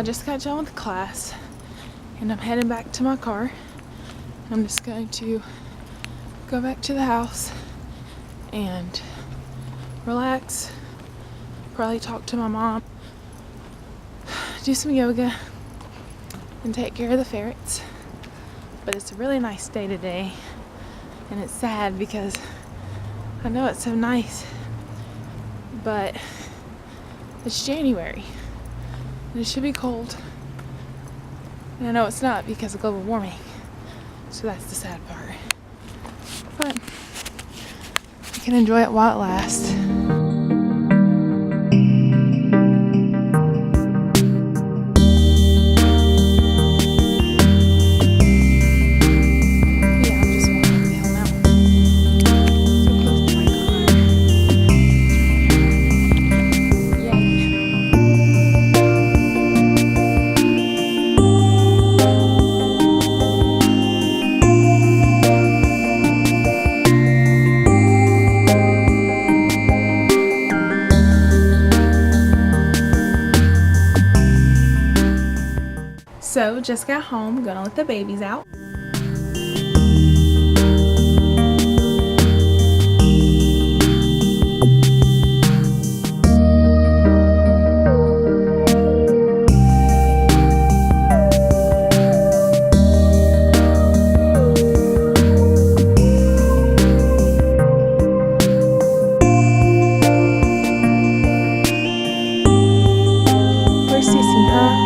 just got done with class and I'm heading back to my car. I'm just going to go back to the house and relax, probably talk to my mom, do some yoga, and take care of the ferrets. But it's a really nice day today, and it's sad because I know it's so nice, but it's January and it should be cold, and I know it's not because of global warming, so that's the sad part. But I can enjoy it while it lasts. So just got home, gonna let the babies out. Where's Sissy, huh?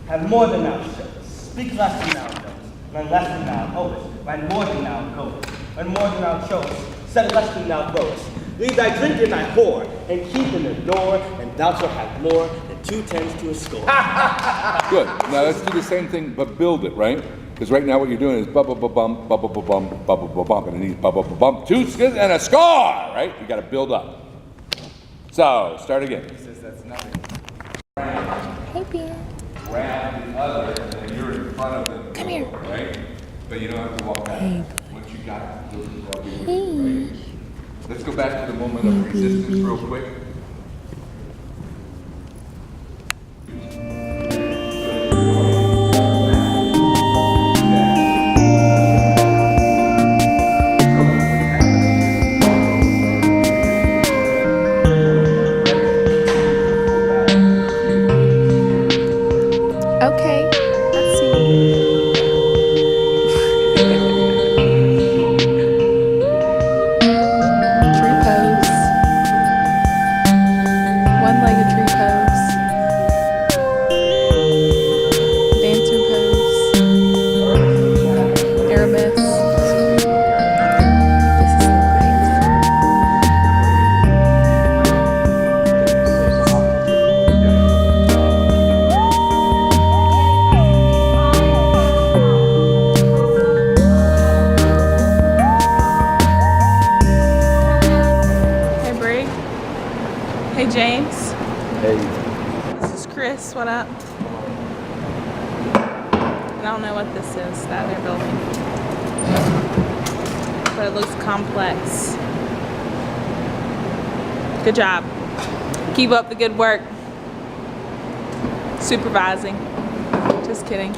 Have more than thou shouldst. Speak less than thou knowest. Learn less than thou hopest. Write more than thou goest. Learn more than thou showest. Set less than thou boast. Leave thy drink in thy whore, and keep in the door, and thou shalt have more than 2 tens to a score. Good. Now let's do the same thing, but build it, right? Because right now what you're doing is bum, bum, and it needs bum, 2 skins and a score, right? You got to build up. So start again. He says that's nothing. Hey, Bear. Grab the other, and then you're in front of it. Come here. Right? But you don't have to walk back. Hey. Once you got it, right? Let's go back to the moment of resistance real quick. Hey James. Hey. This is Chris, what up? I don't know what this is that they're building, but it looks complex. Good job. Keep up the good work. Supervising. Just kidding.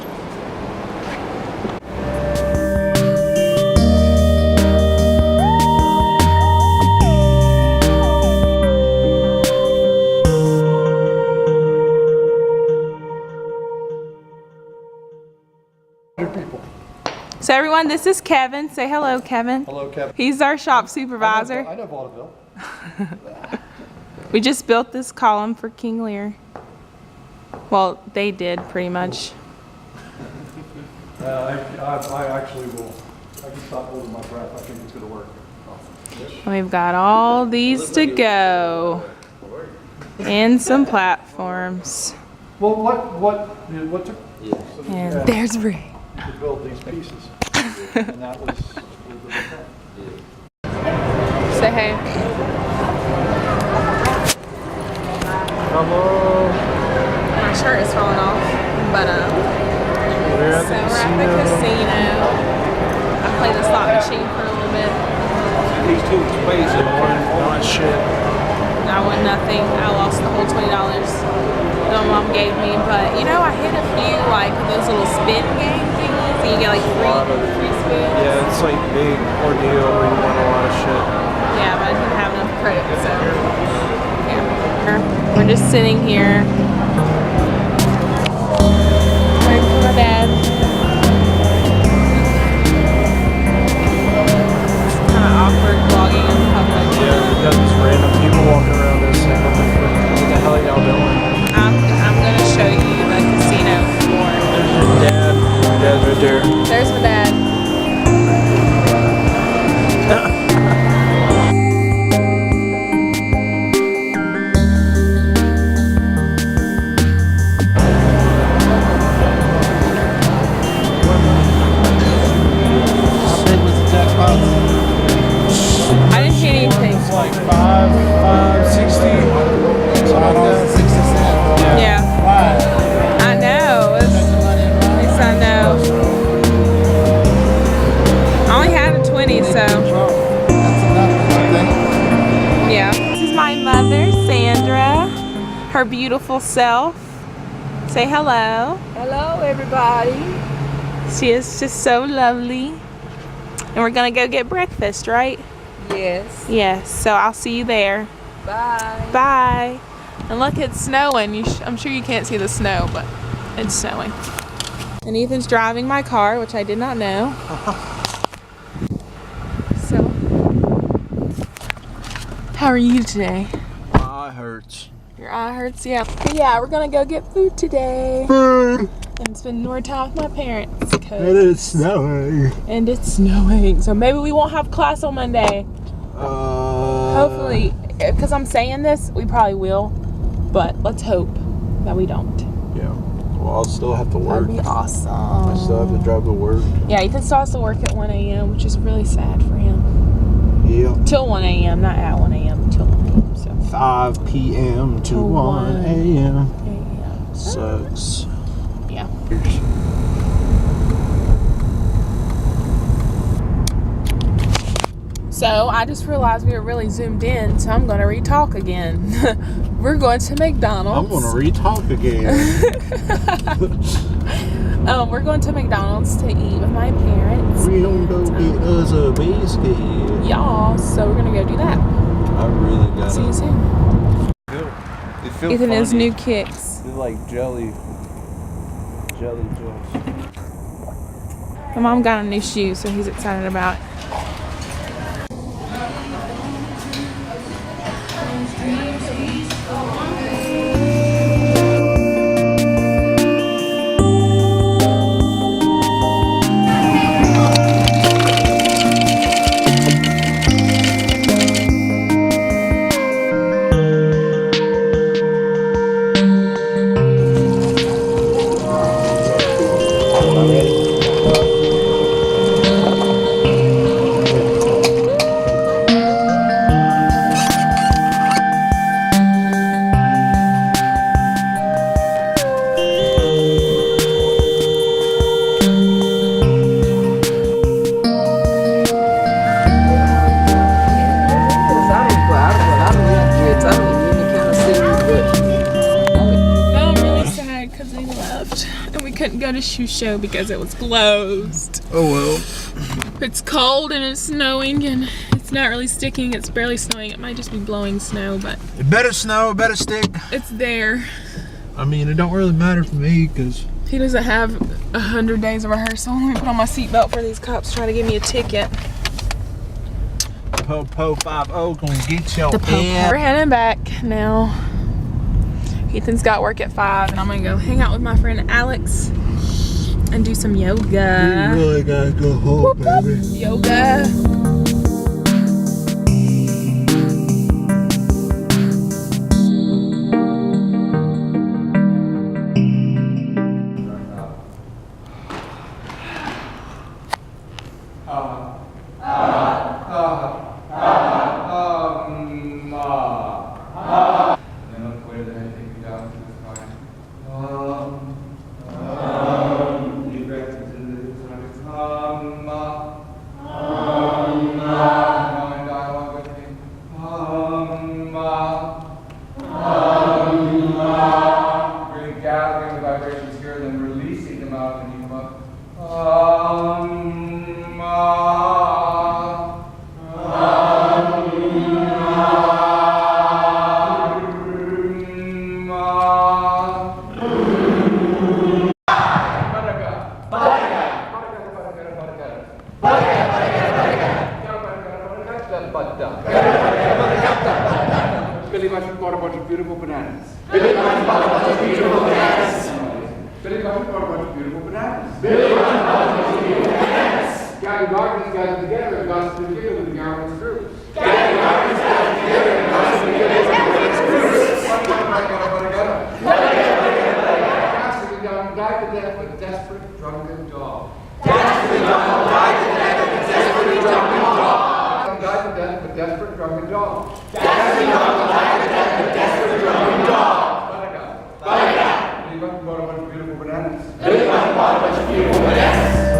So everyone, this is Kevin. Say hello, Kevin. Hello, Kevin. He's our shop supervisor. I know vaudeville. We just built this column for King Lear. Well, they did pretty much. I actually will. I can stop holding my breath. I think it's going to work. We've got all these to go. And some platforms. Well, what took? And there's Ray. To build these pieces, and that was Say hey. Hello. My shirt is falling off, but We're at so we're at the casino. play the slot machine for a little bit. These two crazy. Not shit. I won nothing. I lost the whole $20 that my mom gave me. But you know, I hit a few like those little spin game thingies, and you get like free spoons. Yeah, it's like big ordeal when you want a lot of shit. Yeah, but I didn't have enough credit, so yeah. We're just sitting here waiting for my dad. It's kind of awkward vlogging in public. Yeah, we got these random people walking around us saying, what the hell are y'all doing? I'm gonna show you the casino floor. There's your dad. Your dad's right there. There's my dad. How big was the jackpot? I didn't see anything. It's like 560. Yeah. I know. At least I know. I only had a 20, so. Yeah. This is my mother, Sandra. Her beautiful self. Say hello. Hello, everybody. She is just so lovely. And we're gonna go get breakfast, right? Yes. Yes. So I'll see you there. Bye. Bye. And look, it's snowing. I'm sure you can't see the snow, but it's snowing. And Ethan's driving my car, which I did not know. So, how are you today? My eye hurts. Your eye hurts? Yeah. But yeah, we're gonna go get food today. Food. And spend more time with my parents. It is snowing. And it's snowing. So maybe we won't have class on Monday. Hopefully. Because I'm saying this, we probably will. But let's hope that we don't. Yeah. Well, I'll still have to work. That'd be awesome. I still have to drive to work. Yeah, Ethan still has to work at 1 a.m., which is really sad for him. Yeah. Till 1 a.m., not at 1 a.m., till 1 a.m. So 5 p.m. to Till 1 a.m. a.m. Sucks. Yeah. So I just realized we were really zoomed in, so I'm going to re-talk again. We're going to McDonald's. I'm gonna re-talk again. We're going to McDonald's to eat with my parents. We gonna go get us a biscuit. Y'all, so we're going to go do that. I really gotta. See you soon. They feel Ethan funny. has new kicks. They're like jelly joints. My mom got a new shoe, so he's excited about it. Couldn't go to shoe show because it was closed. Oh well. It's cold and it's snowing and it's not really sticking. It's barely snowing. It might just be blowing snow, but It better snow, it better stick. it's there. I mean, it don't really matter for me because He doesn't have 100 days of rehearsal. Let me put on my seatbelt for these cops trying to give me a ticket. Po 50 gonna get your We're heading back now. Ethan's got work at 5 and I'm gonna go hang out with my friend Alex and do some yoga. You really gotta go home, baby. Yoga. Really gathering the vibrations here and then releasing them out and you come up. Billy Butcher bought a bunch of beautiful bananas. Billy Butcher bought a bunch of beautiful bananas. Billy Butcher bought a bunch of beautiful bananas. Billy Butcher bought a bunch of beautiful bananas. Gary Garvin's gathered together and gossiped together with the Garvin's groups. Gary Garvin's gathered together and gossiped together with the Garvin's groups. Casting down died to death with a desperate drunken dog. Casting down died to death with a desperate drunken dog. Died to death with a desperate drunken dog. Casting down died to death with a desperate drunken dog. Billy Butcher bought a bunch of beautiful bananas. Billy Butcher bought a bunch of beautiful bananas.